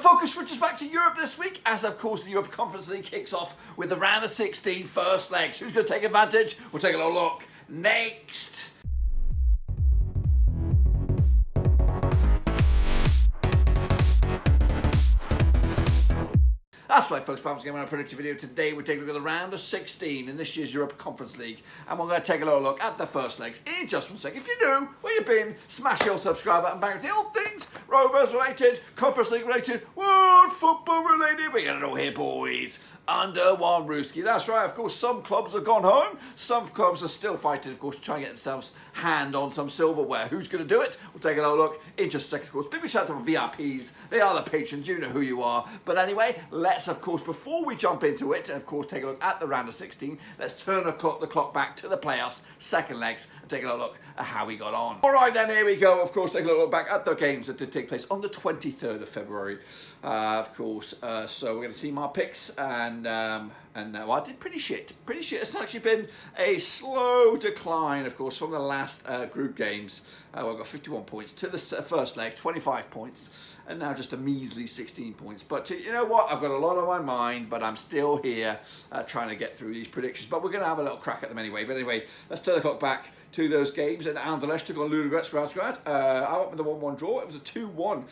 focus switches back to Europe this week, as of course the Europa Conference League kicks off with the round of 16 first legs. Who's going to take advantage? We'll take a little look next. That's right, folks. Bam's Game on a prediction video. Today we're taking a look at the round of 16 in this year's Europa Conference League, and we're going to take a little look at the first legs in just 1 second. If you're new, where you've been, smash your subscribe button, bang it. All things Rovers related, Conference League related, world football related. We're going to know here, boys. Under one Ruski. That's right, of course, some clubs have gone home. Some clubs are still fighting, of course, to try and get themselves hand on some silverware. Who's going to do it? We'll take a little look in just a second, of course. Big shout out to VIPs. They are the patrons. You know who you are. But anyway, let's, of course, before we jump into it, and of course, take a look at the round of 16, let's turn the clock back to the playoffs, second legs, and take a little look at how we got on. All right, then, here we go. Of course, take a little look back at the games that did take place on the 23rd of February, of course. So we're going to see my picks, and well, I did pretty shit. It's actually been a slow decline, of course, from the last group games. I've got 51 points to the first leg, 25 points, and now just a measly 16 points. But you know what? I've got a lot on my mind, but I'm still here trying to get through these predictions. But we're going to have a little crack at them anyway. But anyway, let's turn the clock back to those games. And Anderlecht took on Djurgårdens. I went with a 1-1 draw. It was a 2-1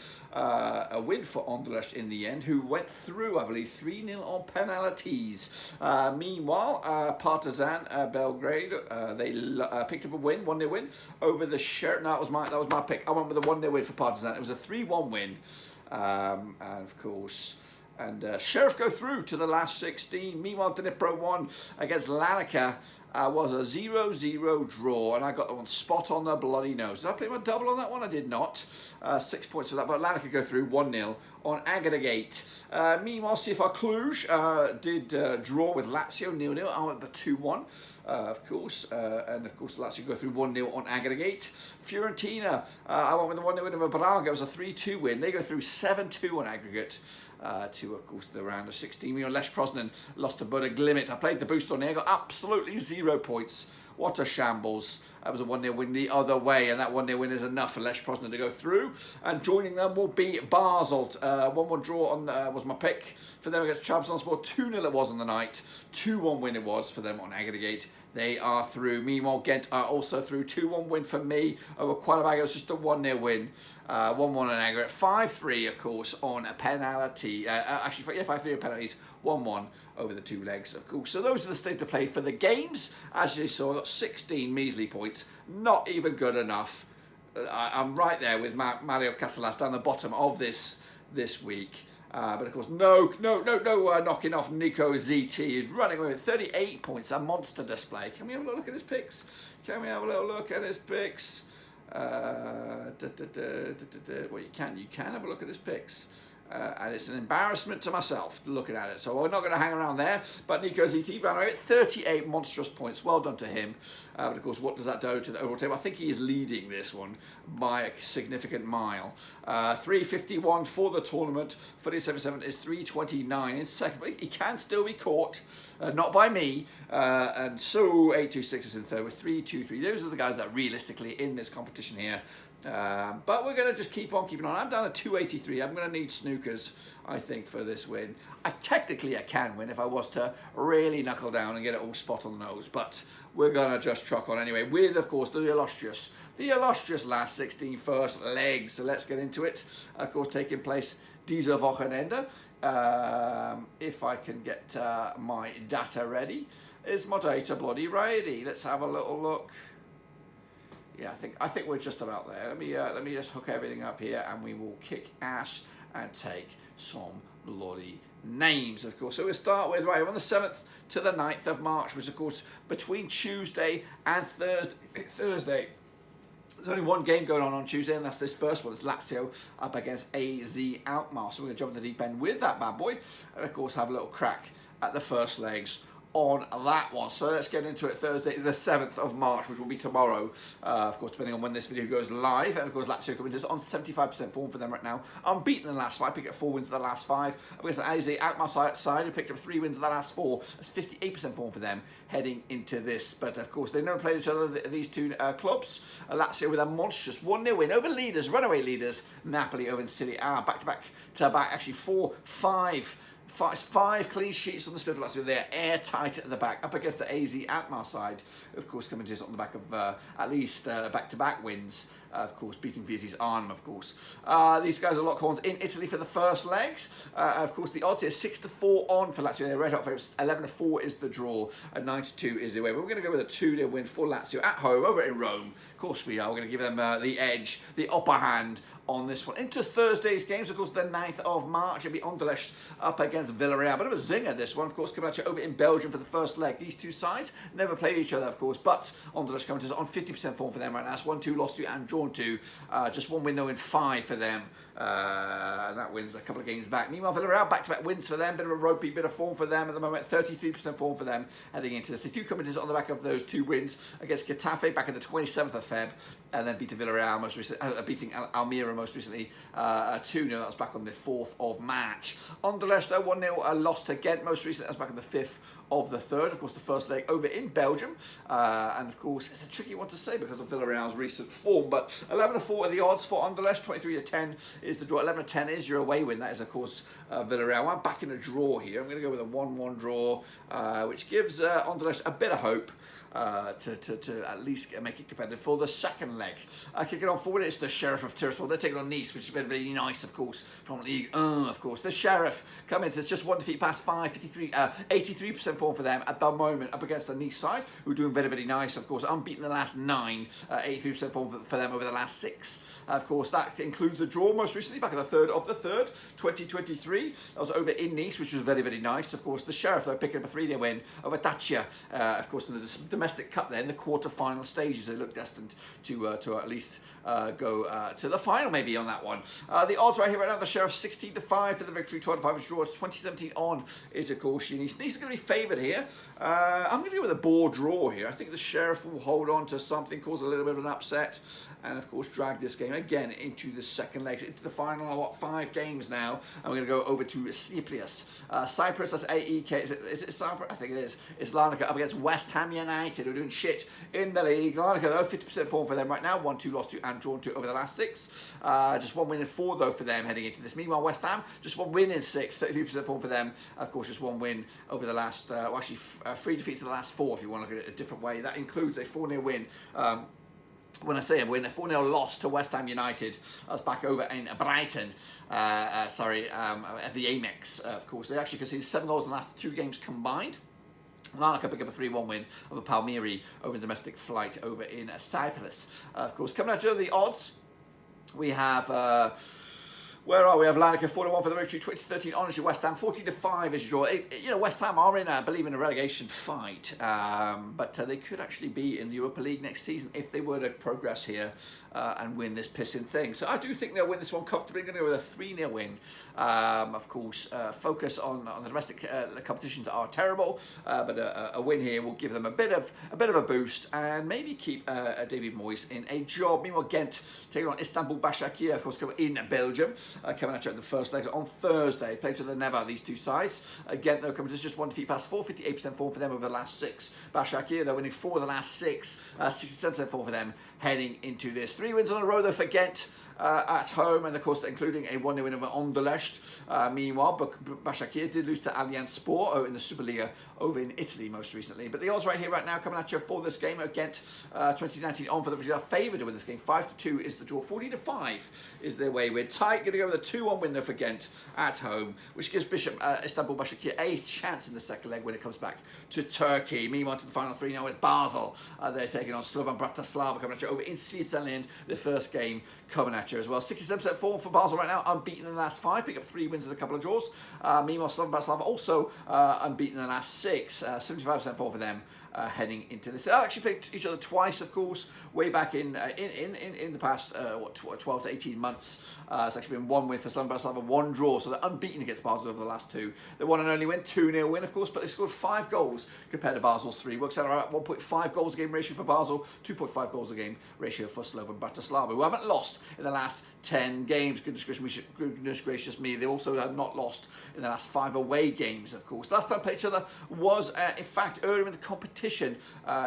a win for Anderlecht in the end, who went through, I believe, 3-0 on penalties. Meanwhile, Partizan Belgrade, they picked up a win, 1-0 win over the Sheriff. No, that was my pick. I went with a 1-0 win for Partizan. It was a 3-1 win, and of course. And Sheriff go through to the last 16. Meanwhile, Dnipro won against Larnaca. Was a 0-0 draw, and I got that one spot on the bloody nose. Did I play my double on that one? I did not. 6 points for that, but Larnaca go through 1-0 on aggregate. Meanwhile, CFR Cluj did draw with Lazio 0-0. I went the 2-1, of course, and of course Lazio go through 1-0 on aggregate. Fiorentina, I went with the 1-0 win over Braga. It was a 3-2 win. They go through 7-2 on aggregate. To, of course, the round of 16. Lech Poznań lost to Buda Glimit. I played the boost on there, got absolutely 0 points. What a shambles. That was a 1-0 win the other way, and that 1-0 win is enough for Lech Poznań to go through. And joining them will be Basel. 1-1 draw on was my pick for them against Sivasspor. 2-0 it was on the night. 2-1 win it was for them on aggregate. They are through. Meanwhile, Gent are also through. 2-1 win for me over Qualabag. It was just a 1-0 win. 1-1 on aggregate. 5-3, of course, on a penalty. Actually, yeah, 5-3 on penalties. 1-1 over the two legs, of course. So those are the state of play for the games. As you saw, I got 16 measly points. Not even good enough. I'm right there with Mario Casellas down the bottom of this week. But of course, no knocking off Nico ZT. He's running away with 38 points. A monster display. Can we have a look at his picks? Well, you can have a look at his picks. And it's an embarrassment to myself looking at it. So we're not going to hang around there. But Nico ZT ran away at 38 monstrous points. Well done to him. But of course, what does that do to the overall table? I think he is leading this one by a significant mile. 351 for the tournament. 47 is 329 in second. But he can still be caught. Not by me. And so 826 is in third with 323. Those are the guys that are realistically in this competition here. But we're going to just keep on keeping on. I'm down at 283. I'm going to need snookers, I think, for this win. I can win if I was to really knuckle down and get it all spot on the nose. But we're going to just truck on anyway with, of course, the illustrious last 16 first legs. So let's get into it. Of course, taking place diese Wochenende. If I can get my data ready. Is my data bloody ready? Let's have a little look. Yeah, I think we're just about there. Let me just hook everything up here, and we will kick ass and take some bloody names, of course. So we'll start with on the 7th to the 9th of March, which of course between Tuesday and Thursday. There's only one game going on Tuesday, and that's this first one. It's Lazio up against AZ Alkmaar. So we're going to jump in the deep end with that bad boy, and of course have a little crack at the first legs on that one. So let's get into it. Thursday the 7th of March, which will be tomorrow, of course, depending on when this video goes live. And of course, Lazio coming on 75% form for them right now, unbeaten in the last 5, picked up 4 wins in the last 5. Against the AZ Alkmaar side, who picked up 3 wins in the last 4. That's 58% form for them heading into this. But of course, they've never played each other, these two clubs. Lazio with a monstrous 1-0 win over leaders, runaway leaders, Napoli over in Serie A. Back to back, actually 5 clean sheets on the split of Lazio. They're airtight at the back, up against the AZ Alkmaar side, of course, coming just on the back of at least back-to-back wins. Of course, beating Vietti's Arnhem, of course. These guys are lock horns in Italy for the first legs. Of course, the odds here 6-4 on for Lazio. They're red hot favourites. 11-4 is the draw, and 9-2 is the away. We're going to go with a 2-0 win for Lazio at home over in Rome. Of course, we are. We're going to give them the edge, the upper hand on this one. Into Thursday's games, of course, the 9th of March. It'll be Anderlecht up against Villarreal. Bit of a zinger, this one, of course, coming at you over in Belgium for the first leg. These two sides never played each other, of course, but Anderlecht coming to us on 50% form for them right now. It's 1-2, lost to, and drawn to. Just 1 win, though, in 5 for them. And that wins a couple of games back. Meanwhile, Villarreal, back-to-back wins for them. Bit of a ropey bit of form for them at the moment. 33% form for them heading into this. They do come into on the back of those 2 wins against Getafe back on the 27th of Feb, and then beating Villarreal most recently, beating Almira most recently 2-0. That was back on the 4th of March. Anderlecht, 1-0 loss to Gent most recently. That was back on the 5th of the 3rd. Of course, the first leg over in Belgium. And of course, it's a tricky one to say because of Villarreal's recent form. But 11-4 are the odds for Anderlecht. 23-10 is the draw. 11-10 is your away win. That is, of course, Villarreal. I'm back in a draw here. I'm going to go with a 1-1 draw, which gives Anderlecht a bit of hope. To at least make it competitive for the second leg. Kicking on forward, it's the Sheriff of Tiraspol. They're taking on Nice, which has been very nice, of course, from League 1, of course. The Sheriff coming in, it's just 1 defeat past 5, 83% form for them at the moment, up against the Nice side, who are doing very, very nice, of course. Unbeaten the last 9, 83% form for them over the last 6. Of course, that includes a draw most recently, back on the 3rd of the 3rd, 2023. That was over in Nice, which was very, very nice. Of course, the Sheriff, though, picking up a 3-0 win over Dacia, of course, in the domestic cup there in the quarter-final stages. They look destined to at least go to the final maybe on that one. The odds right here right now, the Sheriff 16-5 for the victory, 12-5 is draw. It's 2017 on is, of course, Nice. Nice is going to be favoured here. I'm going to go with a ball draw here. I think the Sheriff will hold on to something, cause a little bit of an upset, and of course drag this game again into the second legs, into the final 5 games now. And we're going to go over to Cyprus. Cyprus, that's AEK. Is it Cyprus? I think it is. It's Larnaca up against West Ham United, who are doing shit in the league. Larnaca, though, 50% form for them right now. 1-2 lost to and drawn to over the last 6. Just 1 win in 4, though, for them heading into this. Meanwhile, West Ham, just 1 win in 6. 33% form for them. Of course, just 1 win over the last, 3 defeats in the last 4, if you want to look at it a different way. That includes a 4-0 win. When I say a win, a 4-0 loss to West Ham United. I was back over in Brighton, at the Amex, of course. They actually conceded 7 goals in the last 2 games combined. Larnaca pick up a 3-1 win over Palmyra over in domestic flight over in Cyprus. Of course, coming out of the odds, we have... where are we? We have Larnaca 4-1 for the victory, 2013 on is your West Ham, 14-5 is your draw. West Ham are in, I believe, in a relegation fight, but they could actually be in the Europa League next season if they were to progress here and win this pissing thing. So I do think they'll win this one comfortably. Going to go with a 3-0 win. Of course, focus on the domestic competitions that are terrible, but a win here will give them a bit of a boost and maybe keep David Moyes in a job. Meanwhile, Gent taking on Istanbul Başakşehir, of course, in Belgium. Coming at you at the first leg on Thursday. Played to the never, these two sides. Again, though, coming to just 1 defeat past 4, 58% form for them over the last 6. Başakşehir, they're winning 4 of the last 6, 67% form for them heading into this. 3 wins on a row, though, for Gent. At home, and of course including a 1-0 win over Anderlecht. Meanwhile, Başakşehir did lose to Allianspor in the Superliga over in Italy most recently. But the odds right here, right now, coming at you for this game against 2019 on for the British favoured to win this game. 5-2 is the draw. 40-5 is their way. We're tight. Going to go with a 2-1 win though for Gent at home, which gives Istanbul Başakşehir a chance in the second leg when it comes back to Turkey. Meanwhile, to the final 3 now with Basel. They're taking on Slovan Bratislava coming at you over in Switzerland. The first game coming at you as well. 67% form for Basel right now, unbeaten in the last 5, pick up 3 wins and a couple of draws. Meanwhile, Slovan Bratislava also unbeaten in the last 6, 75% form for them heading into this. They've actually played each other twice, of course, way back in the past 12 to 18 months. It's actually been 1 win for Slovan Bratislava, 1 draw, so they're unbeaten against Basel over the last 2. They won and only win, 2-0 win, of course, but they scored 5 goals compared to Basel's 3. Works out around 1.5 goals a game ratio for Basel, 2.5 goals a game ratio for Slovan Bratislava, who haven't lost in the last 10 games. Goodness gracious me. They also have not lost in the last 5 away games, of course. Last time they played each other was, in fact, earlier in the competition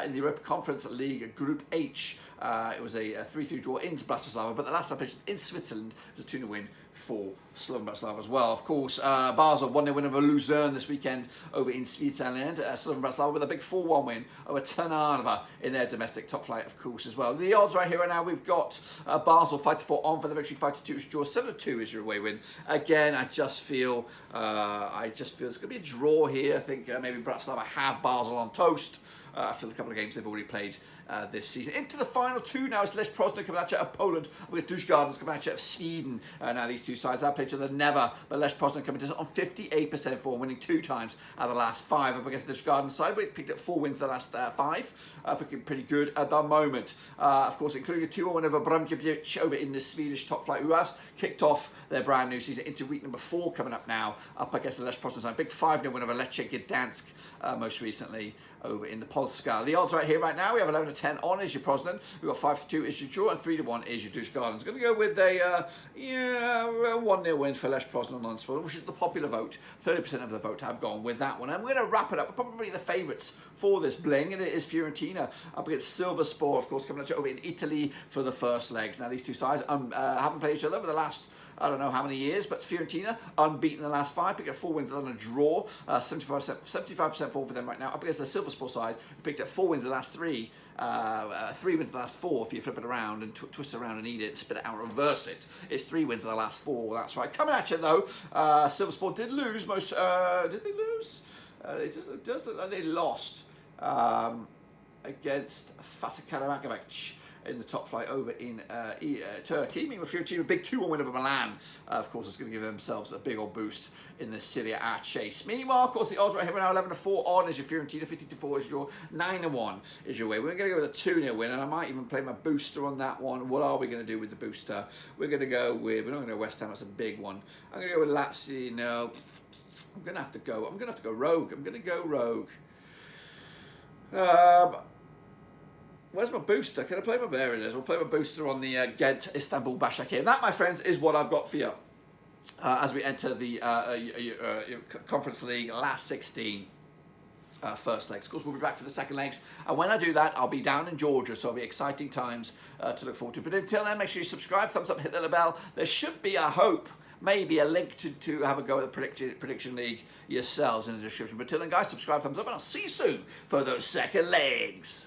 in the Europa Conference League Group H. It was a 3-3 draw into Bratislava, but the last time they played in Switzerland was a 2-0 win for Slovan Bratislava as well. Of course, Basel 1-0 win over Luzern this weekend over in Switzerland. Slovan Bratislava with a big 4-1 win over Trnava in their domestic top flight, of course, as well. The odds right here right now, we've got Basel 5-4 on for the victory, 5-2 draw, 7-2 is your away win. Again, I just feel it's going to be a draw here. I think maybe Bratislava have Basel on toast after the couple of games they've already played this season. Into the final 2 now is Lech Poznań coming at you of Poland with Djurgårdens coming at you of Sweden. Now these 2 sides have played each other never, but Lech Poznań coming to us on 58% form, winning 2 times out of the last 5 up against the Djurgårdens side. We picked up 4 wins the last 5, looking pretty good at the moment. Of course, including a 2-1 win over Bromkebich over in the Swedish top flight, who have kicked off their brand new season into week number 4 coming up now, up against the Lech Poznań side. Big 5-0 win over Lech Gdansk most recently over in the Polska. The odds right here, right now, we have 11-10 on is your Poznań. We've got 5-2 is your draw, and 3-1 is your Djurgårdens. Going to go with a 1-0 win for Lech Poznań on Slovan, which is the popular vote. 30% of the vote have gone with that one. And we're going to wrap it up with probably the favourites for this bling, and it is Fiorentina up against Sivasspor, of course, coming at you over in Italy for the first legs. Now, these 2 sides haven't played each other for the last, I don't know how many years, but Fiorentina unbeaten in the last 5, picked up 4 wins and a draw, 75% form for them right now. Up against the Sivasspor side, who picked up 4 wins in the last 3, 3 wins in the last 4 if you flip it around and twist it around and eat it, spit it out, reverse it. It's 3 wins in the last 4, that's right. Coming at you though, Sivasspor did lose most, did they lose? It does look like they lost against Fatih Karagümrük in the top flight over in Turkey. Meanwhile, Fiorentina, a big 2-1 win over Milan. Of course, it's going to give themselves a big old boost in the Serie A chase. Meanwhile, of course, the odds right here are now 11-4 on is your Fiorentina, 50-4 is your 9-1 is your way. We're going to go with a 2-0 win, and I might even play my booster on that one. What are we going to do with the booster? We're going to go with, we're not going to go West Ham, that's a big one. I'm going to go with Lazio. No, I'm going to have to go rogue. I'm going to go rogue. Where's my booster? Can I play my... There it is. We'll play my booster on the Gent, Istanbul, Başakşehir. That, my friends, is what I've got for you as we enter the Conference League last 16 first legs. Of course, we'll be back for the second legs. And when I do that, I'll be down in Georgia, so it'll be exciting times to look forward to. But until then, make sure you subscribe, thumbs up, hit the little bell. There should be, I hope, maybe a link to have a go at the prediction league yourselves in the description. But until then, guys, subscribe, thumbs up, and I'll see you soon for those second legs.